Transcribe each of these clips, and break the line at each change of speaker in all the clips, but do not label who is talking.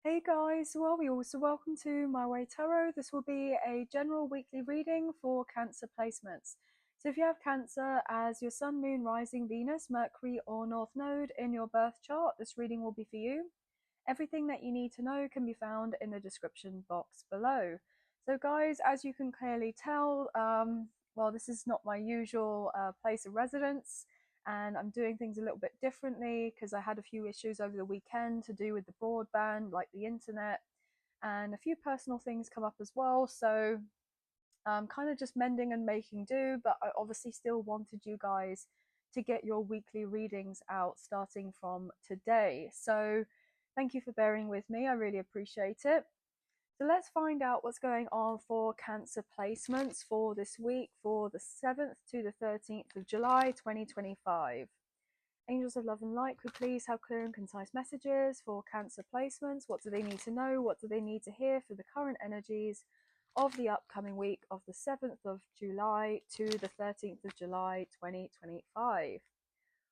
Hey guys, well, we also welcome to My Way Tarot. This will be a general weekly reading for Cancer placements. So if you have Cancer as your Sun, Moon, Rising, Venus, Mercury, or North Node in your birth chart, this reading will be for you. Everything that you need to know can be found in the description box below. So guys, as you can clearly tell, well, this is not my usual place of residence, and I'm doing things a little bit differently because I had a few issues over the weekend to do with the broadband, like the internet, and a few personal things come up as well. So I'm kind of just mending and making do, but I obviously still wanted you guys to get your weekly readings out starting from today. So thank you for bearing with me. I really appreciate it. So let's find out what's going on for Cancer placements for this week, for the 7th to the 13th of July 2025. Angels of love and light, could please have clear and concise messages for Cancer placements. What do they need to know? What do they need to hear for the current energies of the upcoming week of the 7th of July to the 13th of July 2025?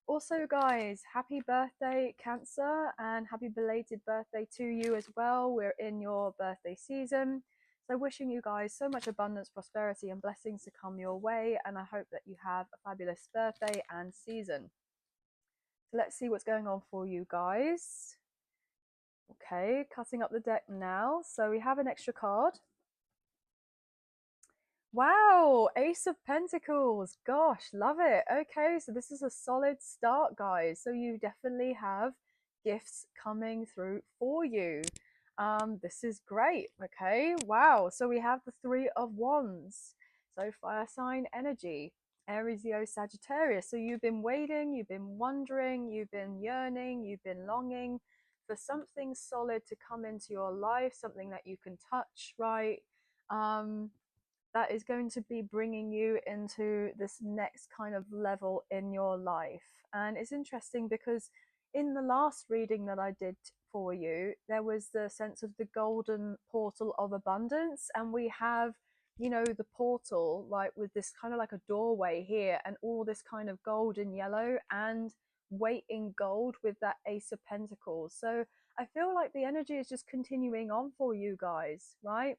Also, guys, happy birthday, Cancer, and happy belated birthday to you as well. We're in your birthday season. So, wishing you guys so much abundance, prosperity, and blessings to come your way. And I hope that you have a fabulous birthday and season. So, let's see what's going on for you guys. Okay, cutting up the deck now. So, we have an extra card. Wow, Ace of Pentacles. Gosh, love it. Okay, so this is a solid start, guys. So you definitely have gifts coming through for you. This is great. Okay, wow. So we have the Three of Wands. So fire sign energy. Aries, Leo, Sagittarius. So you've been waiting, you've been wondering, you've been yearning, you've been longing for something solid to come into your life, something that you can touch, right? That is going to be bringing you into this next kind of level in your life. And it's interesting because in the last reading that I did for you, there was the sense of the golden portal of abundance. And we have, you know, the portal like with this kind of like a doorway here and all this kind of gold and yellow and weight in gold with that Ace of Pentacles. So I feel like the energy is just continuing on for you guys, right?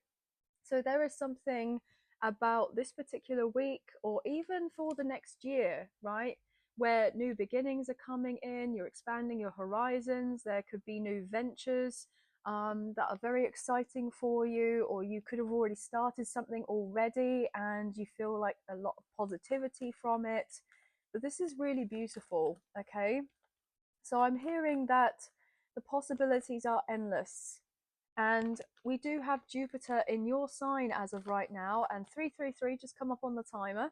So there is something about this particular week or even for the next year, right? Where new beginnings are coming in, you're expanding your horizons, there could be new ventures that are very exciting for you, or you could have already started something already and you feel like a lot of positivity from it. But this is really beautiful, okay? So I'm hearing that the possibilities are endless. And we do have Jupiter in your sign as of right now, and 333 just come up on the timer.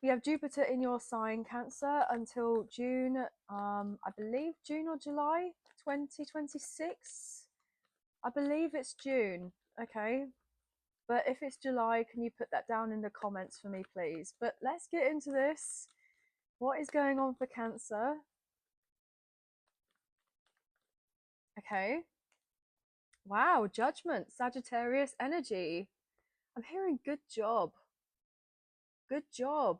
We have Jupiter in your sign, Cancer, until June, I believe June or July 2026. I believe it's June, okay? But if it's July, can you put that down in the comments for me, please? But let's get into this. What is going on for Cancer? Okay. Wow, Judgment, Sagittarius energy. I'm hearing good job. Good job.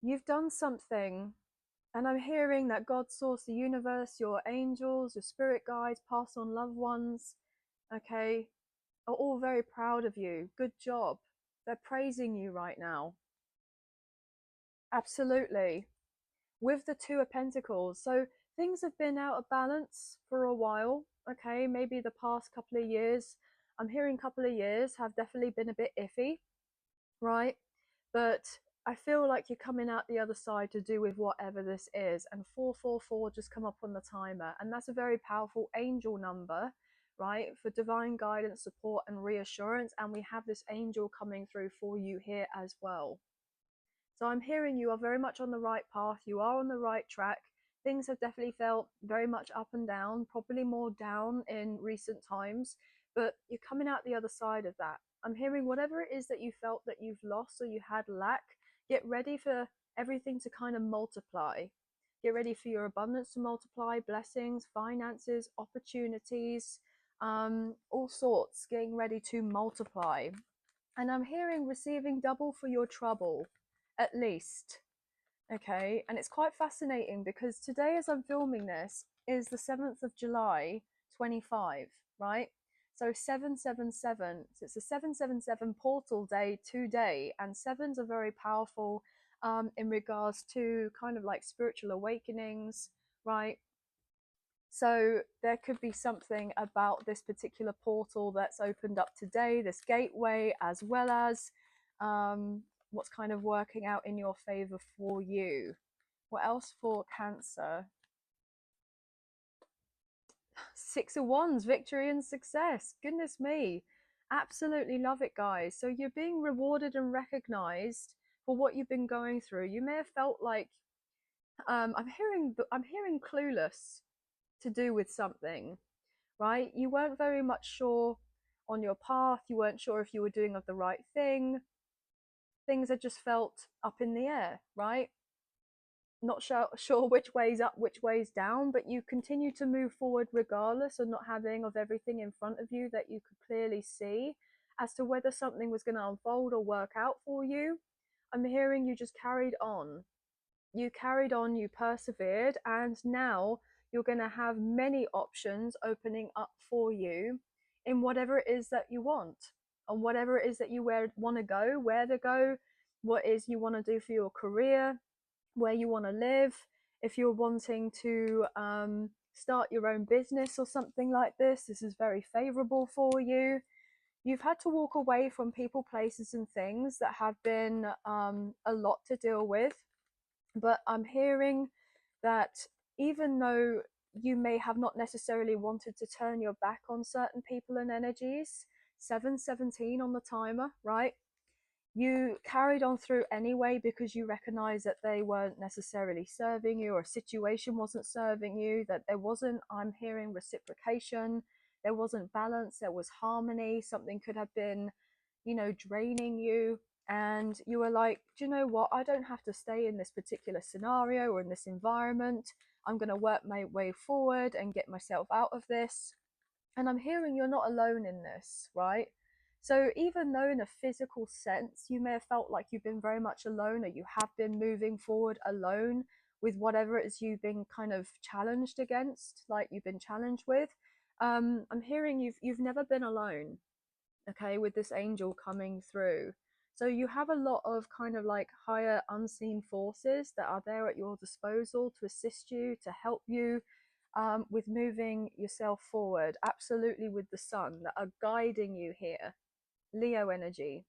You've done something. And I'm hearing that God, source, the universe, your angels, your spirit guides, past on loved ones, okay, are all very proud of you. Good job. They're praising you right now. Absolutely. With the Two of Pentacles. So things have been out of balance for a while. Okay, maybe the past couple of years. I'm hearing couple of years have definitely been a bit iffy, right? But I feel like you're coming out the other side to do with whatever this is. And 444 just come up on the timer. And that's a very powerful angel number, right? For divine guidance, support, and reassurance. And we have this angel coming through for you here as well. So I'm hearing you are very much on the right path. You are on the right track. Things have definitely felt very much up and down, probably more down in recent times, but you're coming out the other side of that. I'm hearing whatever it is that you felt that you've lost or you had lack, get ready for everything to kind of multiply. Get ready for your abundance to multiply, blessings, finances, opportunities, all sorts, getting ready to multiply. And I'm hearing receiving double for your trouble, at least. Okay, and it's quite fascinating because today, as I'm filming this, is the 7th of July 25, right? So 777. So it's a 777 portal day today, and sevens are very powerful in regards to kind of like spiritual awakenings, right? So there could be something about this particular portal that's opened up today, this gateway, as well as what's kind of working out in your favor for you. What else for Cancer? Six of Wands, victory and success. Goodness me. Absolutely love it, guys. So you're being rewarded and recognized for what you've been going through. You may have felt like I'm hearing clueless to do with something, right? You weren't very much sure on your path. You weren't sure if you were doing the right thing. Things had just felt up in the air, right? Not sure which way's up, which way's down, but you continue to move forward regardless of not having of everything in front of you that you could clearly see as to whether something was going to unfold or work out for you. I'm hearing you just carried on. You carried on, you persevered, and now you're going to have many options opening up for you in whatever it is that you want, on whatever it is that you want to go, where to go, what is you want to do for your career, where you want to live, if you're wanting to start your own business or something like this is very favorable for you. You've had to walk away from people, places, and things that have been a lot to deal with, but I'm hearing that even though you may have not necessarily wanted to turn your back on certain people and energies, 717 on the timer, right? You carried on through anyway because you recognize that they weren't necessarily serving you, or a situation wasn't serving you, that there wasn't, I'm hearing, reciprocation, there wasn't balance, there was harmony, something could have been, draining you. And you were like, do you know what? I don't have to stay in this particular scenario or in this environment. I'm going to work my way forward and get myself out of this. And I'm hearing you're not alone in this, right? So even though in a physical sense you may have felt like you've been very much alone, or you have been moving forward alone with whatever it is you've been kind of challenged against, like you've been challenged with, I'm hearing you've never been alone, okay, with this angel coming through. So you have a lot of kind of like higher unseen forces that are there at your disposal to assist you, to help you with moving yourself forward. Absolutely, with the sun that are guiding you here. Leo energy.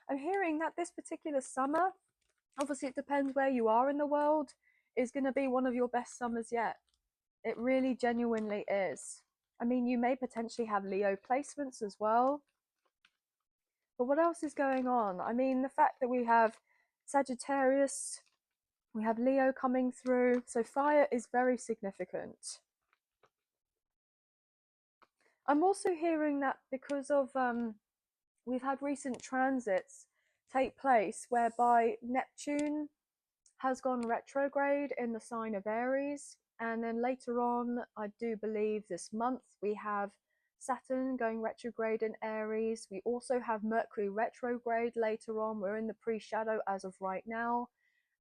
I'm hearing that this particular summer, obviously it depends where you are in the world, is going to be one of your best summers yet. It really genuinely is. I mean, you may potentially have Leo placements as well. But what else is going on? I mean, the fact that we have Sagittarius, we have Leo coming through. So fire is very significant. I'm also hearing that because of we've had recent transits take place whereby Neptune has gone retrograde in the sign of Aries, and then later on, I do believe this month, we have Saturn going retrograde in Aries. We also have Mercury retrograde later on. We're in the pre-shadow as of right now.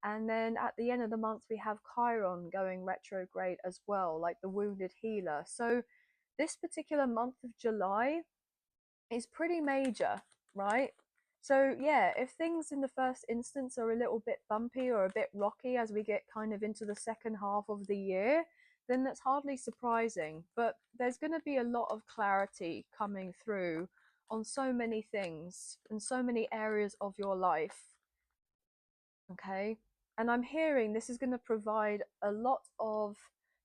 And then at the end of the month, we have Chiron going retrograde as well, like the wounded healer. So this particular month of July is pretty major, right? So yeah, if things in the first instance are a little bit bumpy or a bit rocky as we get kind of into the second half of the year, then that's hardly surprising. But there's going to be a lot of clarity coming through on so many things and so many areas of your life. Okay. And I'm hearing this is going to provide a lot of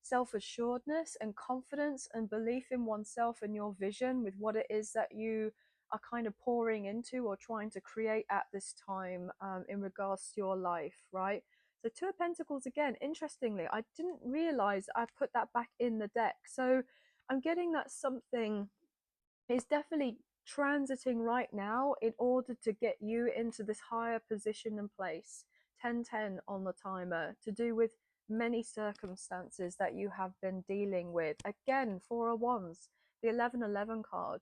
self assuredness and confidence and belief in oneself and your vision with what it is that you are kind of pouring into or trying to create at this time in regards to your life, right? So, Two of Pentacles again, interestingly, I didn't realize I put that back in the deck. So, I'm getting that something is definitely transiting right now in order to get you into this higher position and place. 1010 on the timer, to do with many circumstances that you have been dealing with. Again, Four of Wands, the 1111 card.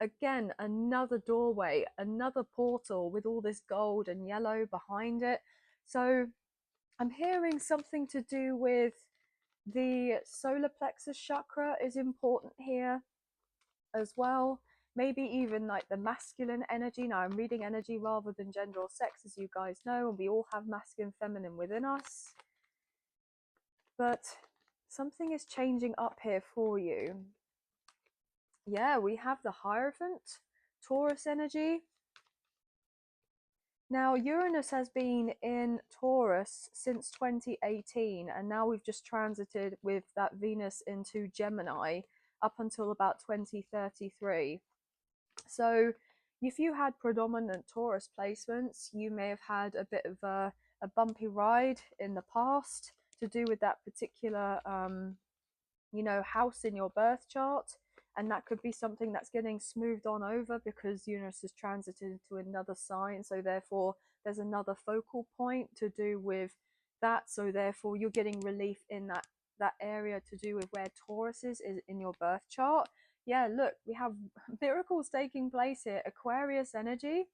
Again, another doorway, another portal with all this gold and yellow behind it. So I'm hearing something to do with the solar plexus chakra is important here as well. Maybe even like the masculine energy. Now I'm reading energy rather than gender or sex, as you guys know, and we all have masculine, feminine within us. But something is changing up here for you. Yeah, we have the Hierophant, Taurus energy. Now, Uranus has been in Taurus since 2018, and now we've just transited with that Venus into Gemini up until about 2033. So, if you had predominant Taurus placements, you may have had a bit of a bumpy ride in the past to do with that particular house in your birth chart, and that could be something that's getting smoothed on over because Uranus has transited to another sign, so therefore there's another focal point to do with that, so therefore you're getting relief in that area to do with where Taurus is in your birth chart. Yeah, look, we have miracles taking place here. Aquarius energy.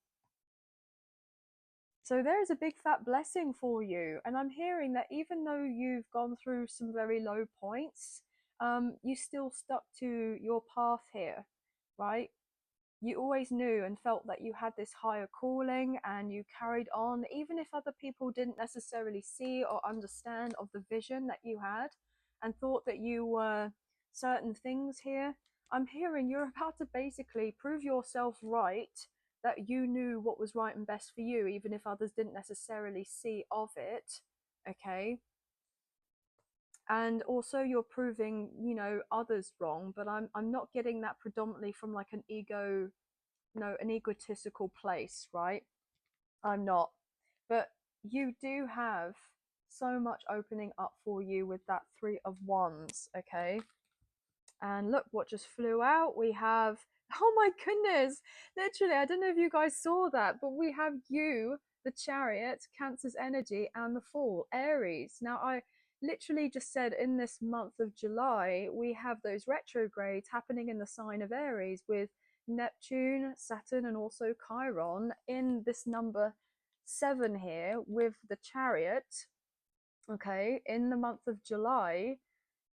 So there is a big fat blessing for you. And I'm hearing that even though you've gone through some very low points, you still stuck to your path here, right? You always knew and felt that you had this higher calling and you carried on, even if other people didn't necessarily see or understand of the vision that you had and thought that you were certain things here. I'm hearing you're about to basically prove yourself right, that you knew what was right and best for you, even if others didn't necessarily see of it. Okay. And also you're proving, others wrong, but I'm not getting that predominantly from like an an egotistical place, right? I'm not. But you do have so much opening up for you with that Three of Wands, okay? And look what just flew out. We have, oh my goodness, literally, I don't know if you guys saw that, but we have you, the Chariot, Cancer's energy, and the Fool, Aries. Now, I literally just said in this month of July, we have those retrogrades happening in the sign of Aries with Neptune, Saturn, and also Chiron in this number 7 here with the Chariot, okay, in the month of July.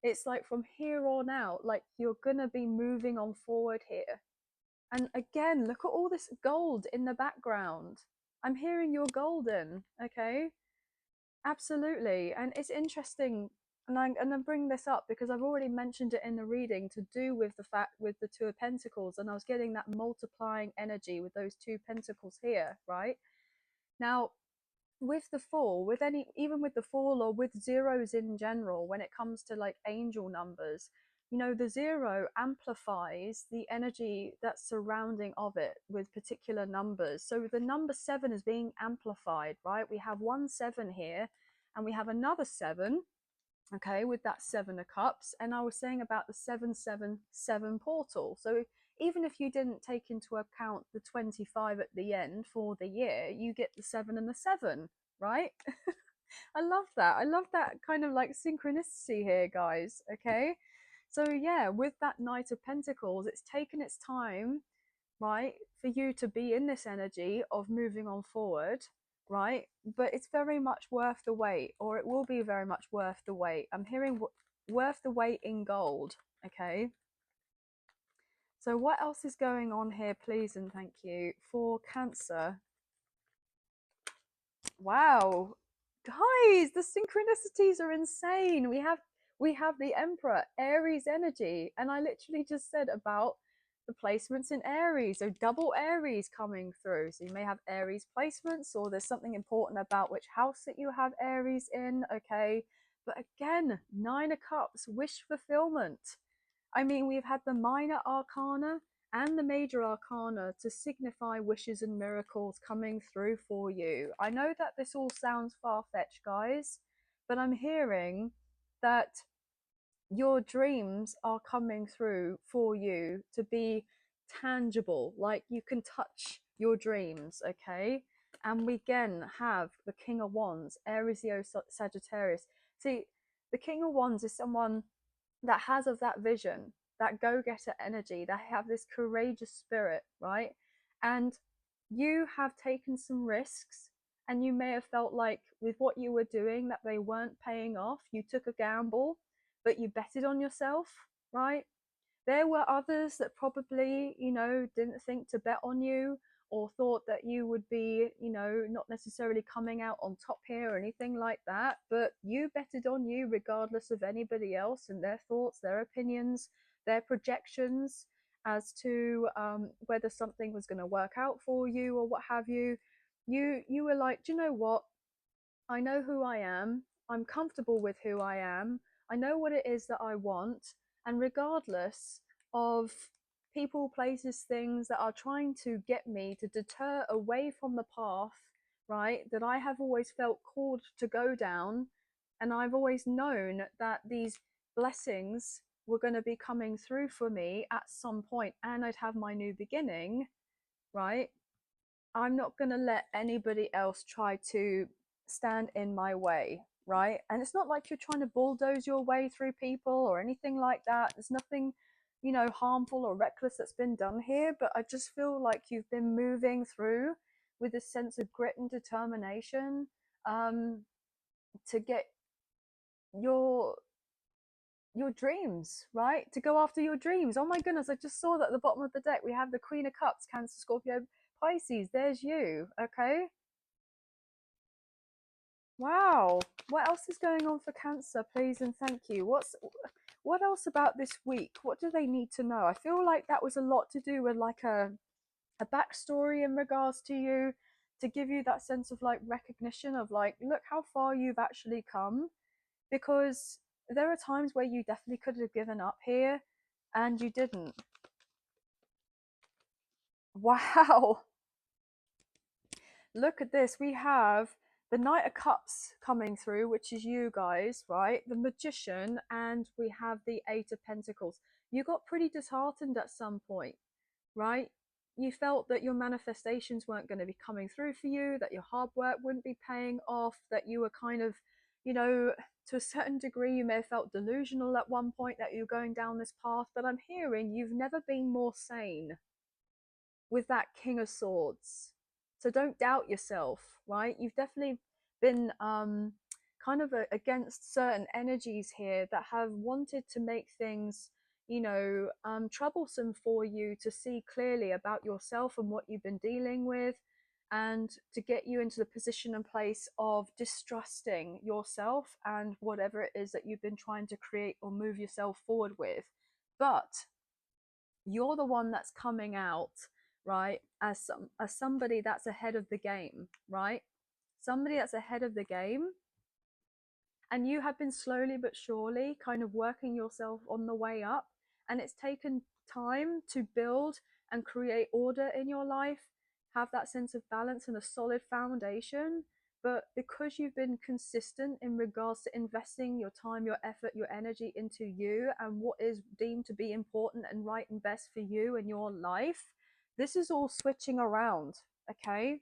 It's like from here on out, like you're gonna be moving on forward here. And again, look at all this gold in the background. I'm hearing you're golden, okay? Absolutely. And it's interesting, and I'm gonna bring this up because I've already mentioned it in the reading to do with the fact with the Two of Pentacles, and I was getting that multiplying energy with those two pentacles here, right? Now, with the Fool, with any, even with the Fool or with zeros in general, when it comes to like angel numbers, the zero amplifies the energy that's surrounding of it with particular numbers. So the number 7 is being amplified, right? We have 1 7 here, and we have another 7, okay, with that 7 of Cups. And I was saying about the 777 portal. So even if you didn't take into account the 25 at the end for the year, you get the 7 and the 7, right? I love that. I love that kind of like synchronicity here, guys. Okay. So, yeah, with that Knight of Pentacles, it's taken its time, right, for you to be in this energy of moving on forward, right? But it's very much worth the wait, or it will be very much worth the wait. I'm hearing worth the wait in gold, okay? So what else is going on here, please and thank you, for Cancer? Wow, guys, the synchronicities are insane. We have the Emperor, Aries energy, and I literally just said about the placements in Aries, so double Aries coming through. So you may have Aries placements, or there's something important about which house that you have Aries in, okay? But again, 9 of Cups, wish fulfillment. I mean, we've had the minor arcana and the major arcana to signify wishes and miracles coming through for you. I know that this all sounds far-fetched, guys, but I'm hearing that your dreams are coming through for you to be tangible, like you can touch your dreams, okay? And we again have the King of Wands, Aries, Leo, Sagittarius. See, the King of Wands is someone that has of that vision, that go-getter energy, that have this courageous spirit, right? And you have taken some risks, and you may have felt like with what you were doing that they weren't paying off. You took a gamble, but you betted on yourself, right? There were others that probably, didn't think to bet on you, or thought that you would be, not necessarily coming out on top here or anything like that. But you betted on you regardless of anybody else and their thoughts, their opinions, their projections as to whether something was going to work out for you or what have you. You were like, do you know what? I know who I am. I'm comfortable with who I am. I know what it is that I want. And regardless of people, places, things that are trying to get me to deter away from the path, right, that I have always felt called to go down. And I've always known that these blessings were going to be coming through for me at some point, and I'd have my new beginning, right? I'm not going to let anybody else try to stand in my way, right? And it's not like you're trying to bulldoze your way through people or anything like that. There's nothing, harmful or reckless that's been done here, but I just feel like you've been moving through with a sense of grit and determination, um, to get your your dreams, right? To go after your dreams. Oh my goodness, I just saw that at the bottom of the deck we have the Queen of Cups, Cancer, Scorpio, Pisces. There's you. Okay. Wow. What else is going on for Cancer, please and thank you? What else about this week? What do they need to know? I feel like that was a lot to do with like a backstory in regards to you, to give you that sense of like recognition of like, look how far you've actually come. Because there are times where you definitely could have given up here and you didn't. Wow. Look at this. We have the Knight of Cups coming through, which is you guys, right? The Magician, and we have the Eight of Pentacles. You got pretty disheartened at some point, right? You felt that your manifestations weren't going to be coming through for you, that your hard work wouldn't be paying off, that you were kind of, to a certain degree, you may have felt delusional at one point that you're going down this path. But I'm hearing you've never been more sane with that King of Swords. So don't doubt yourself, right? You've definitely been kind of against certain energies here that have wanted to make things, troublesome for you to see clearly about yourself and what you've been dealing with, and to get you into the position and place of distrusting yourself and whatever it is that you've been trying to create or move yourself forward with. But you're the one that's coming out, right, as somebody that's ahead of the game, right? Somebody that's ahead of the game, and you have been slowly but surely kind of working yourself on the way up, and it's taken time to build and create order in your life, have that sense of balance and a solid foundation. But because you've been consistent in regards to investing your time, your effort, your energy into you and what is deemed to be important and right and best for you in your life, this is all switching around. Okay,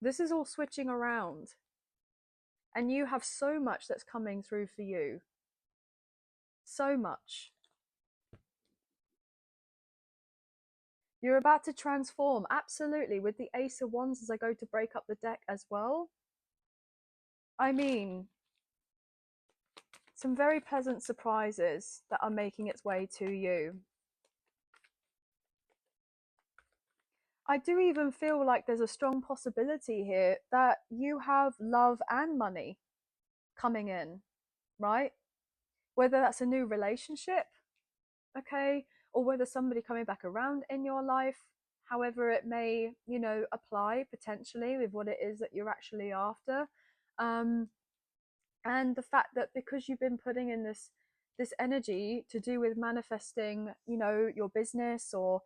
this is all switching around, and you have so much that's coming through for you. So much. You're about to transform, absolutely, with the Ace of Wands as I go to break up the deck as well. I mean, some very pleasant surprises that are making its way to you. I do even feel like there's a strong possibility here that you have love and money coming in, right? Whether that's a new relationship, okay, or whether somebody coming back around in your life, however it may, apply potentially with what it is that you're actually after. And the fact that because you've been putting in this energy to do with manifesting, your business, or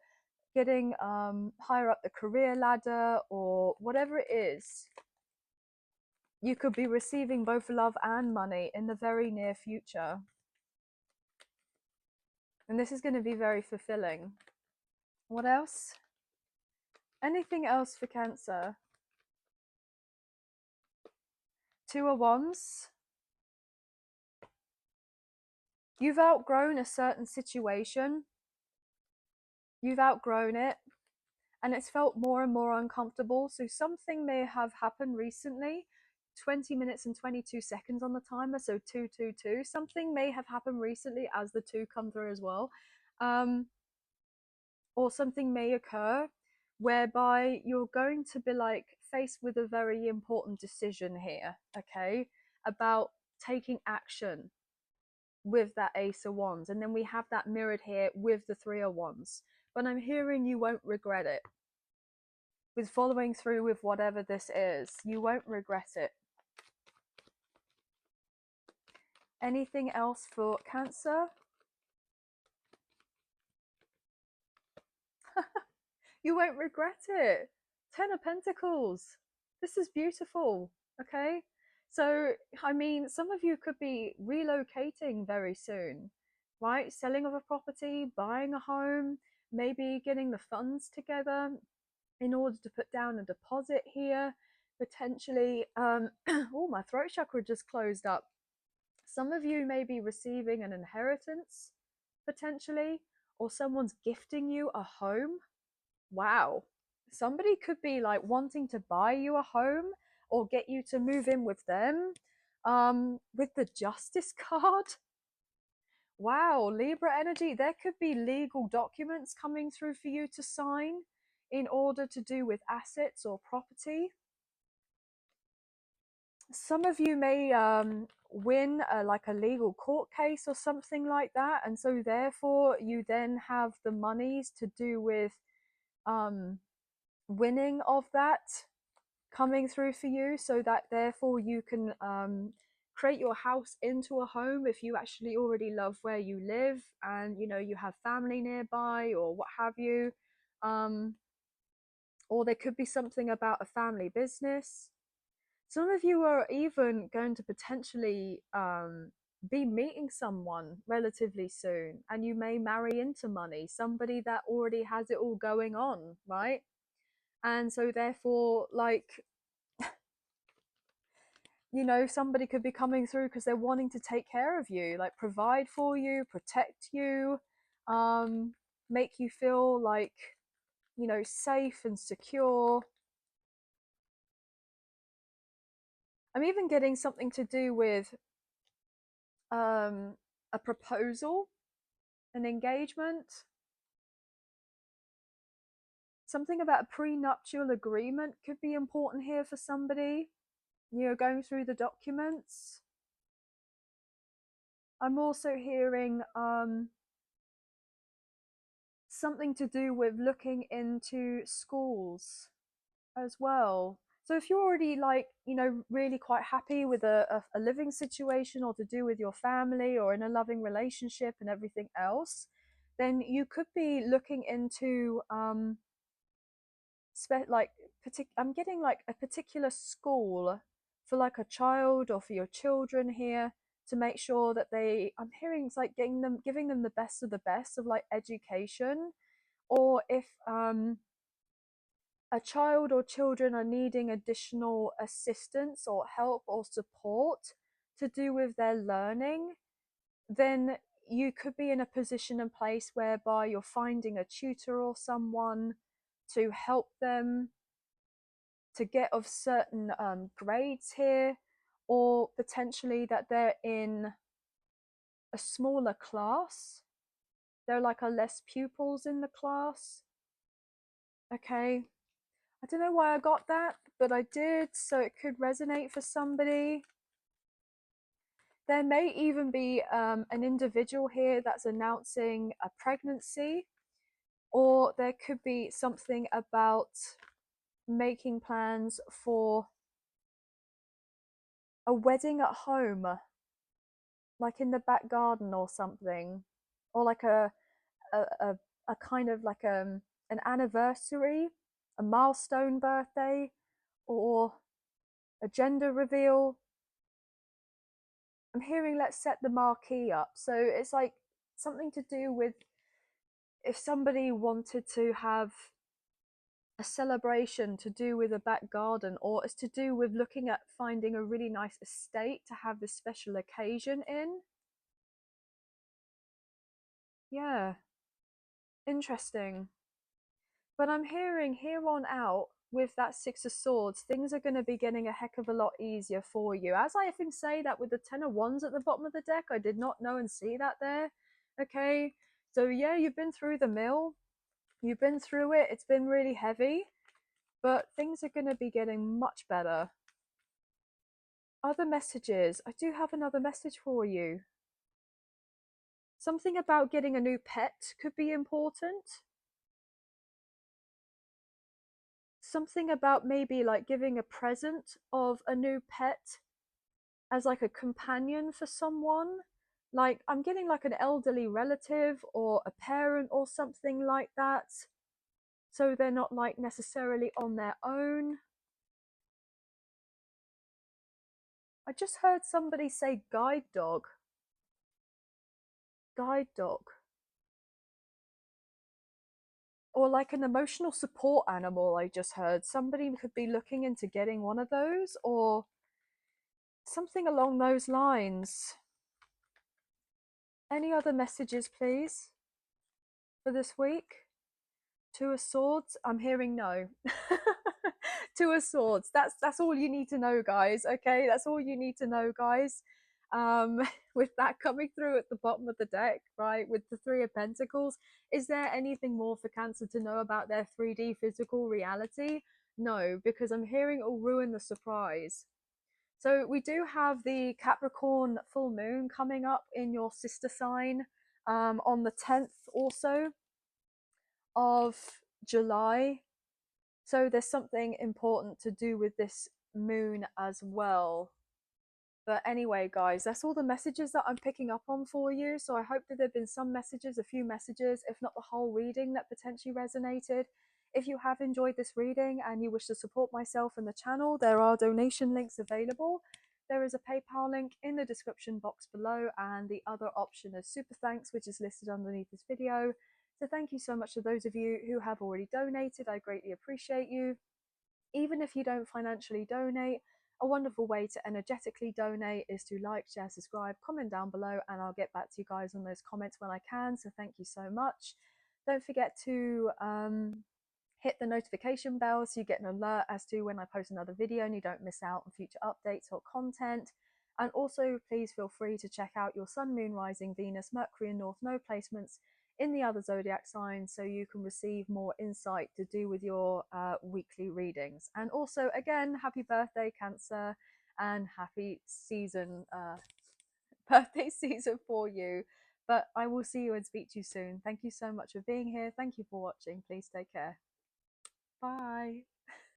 getting higher up the career ladder, or whatever it is, you could be receiving both love and money in the very near future. And this is going to be very fulfilling. What else? Anything else for Cancer? Two of Wands. You've outgrown a certain situation. You've outgrown it. and it's felt more and more uncomfortable. So something may have happened recently. 20 minutes and 22 seconds on the timer, so 222. Something may have happened recently as the two come through as well. Um, or something may occur whereby you're going to be like faced with a very important decision here, okay, about taking action with that Ace of Wands. And then we have that mirrored here with the Three of Wands. But I'm hearing you won't regret it. With following through with whatever this is, you won't regret it. Anything else for Cancer? You won't regret it. 10 of Pentacles. This is beautiful. Okay. So, I mean, some of you could be relocating very soon, right? Selling of a property, buying a home, maybe getting the funds together in order to put down a deposit here. Potentially, oh, my throat chakra just closed up. Some of you may be receiving an inheritance, potentially, or someone's gifting you a home. Wow. Somebody could be like wanting to buy you a home or get you to move in with them. With the Justice card. Wow, Libra energy. There could be legal documents coming through for you to sign in order to do with assets or property. Some of you may win like a legal court case or something like that. And so therefore you then have the monies to do with winning of that coming through for you, so that therefore you can create your house into a home if you actually already love where you live and you know you have family nearby or what have you. Or there could be something about a family business. Some of you are even going to potentially be meeting someone relatively soon, and you may marry into money, somebody that already has it all going on, right? And so therefore, like, you know, somebody could be coming through because they're wanting to take care of you, like provide for you, protect you, um, make you feel like, you know, safe and secure. I'm even getting something to do with a proposal, an engagement, something about a prenuptial agreement could be important here for somebody. You're going through the documents. I'm also hearing something to do with looking into schools as well. So if you're already like, you know, really quite happy with a living situation or to do with your family or in a loving relationship and everything else, then you could be looking into like I'm getting like a particular school for like a child or for your children here, to make sure that I'm hearing it's like giving them the best of the best of like education. Or if a child or children are needing additional assistance or help or support to do with their learning, then you could be in a position and place whereby you're finding a tutor or someone to help them to get of certain grades here, or potentially that they're in a smaller class. There like are less pupils in the class. Okay. I don't know why I got that, but I did, so it could resonate for somebody. There may even be an individual here that's announcing a pregnancy, or there could be something about making plans for a wedding at home, like in the back garden or something, or like a, a, a kind of like an anniversary, a milestone birthday, or a gender reveal. I'm hearing let's set the marquee up. So it's like something to do with if somebody wanted to have a celebration to do with a back garden, or it's to do with looking at finding a really nice estate to have this special occasion in. Yeah, interesting. But I'm hearing here on out with that Six of Swords, things are going to be getting a heck of a lot easier for you. As I even say that with the Ten of Wands at the bottom of the deck, I did not know and see that there. Okay, so yeah, you've been through the mill, you've been through it, it's been really heavy, but things are going to be getting much better. Other messages. I do have another message for you. Something about getting a new pet could be important. Something about maybe like giving a present of a new pet as like a companion for someone. Like I'm getting like an elderly relative or a parent or something like that. So they're not like necessarily on their own. I just heard somebody say guide dog. Guide dog. Or like an emotional support animal, I just heard. Somebody could be looking into getting one of those or something along those lines. Any other messages, please, for this week? Two of Swords. I'm hearing no. Two of Swords. That's all you need to know, guys. Okay, that's all you need to know, guys. Um, with that coming through at the bottom of the deck, right, with the Three of Pentacles, is there anything more for Cancer to know about their 3D physical reality? No, because I'm hearing it'll ruin the surprise. So we do have the Capricorn full moon coming up in your sister sign on the 10th also of July. So there's something important to do with this moon as well. But anyway, guys, that's all the messages that I'm picking up on for you. So I hope that there have been some messages, a few messages, if not the whole reading, that potentially resonated. If you have enjoyed this reading and you wish to support myself and the channel, there are donation links available. There is a PayPal link in the description box below, and the other option is Super Thanks, which is listed underneath this video. So thank you so much to those of you who have already donated. I greatly appreciate you. Even if you don't financially donate, a wonderful way to energetically donate is to like, share, subscribe, comment down below, and I'll get back to you guys on those comments when I can. So thank you so much. Don't forget to hit the notification bell so you get an alert as to when I post another video and you don't miss out on future updates or content. And also, please feel free to check out your Sun, Moon, Rising, Venus, Mercury, and North Node placements in the other zodiac signs so you can receive more insight to do with your weekly readings. And also, again, happy birthday, Cancer, and happy season, birthday season for you. But I will see you and speak to you soon. Thank you so much for being here. Thank you for watching. Please take care. Bye.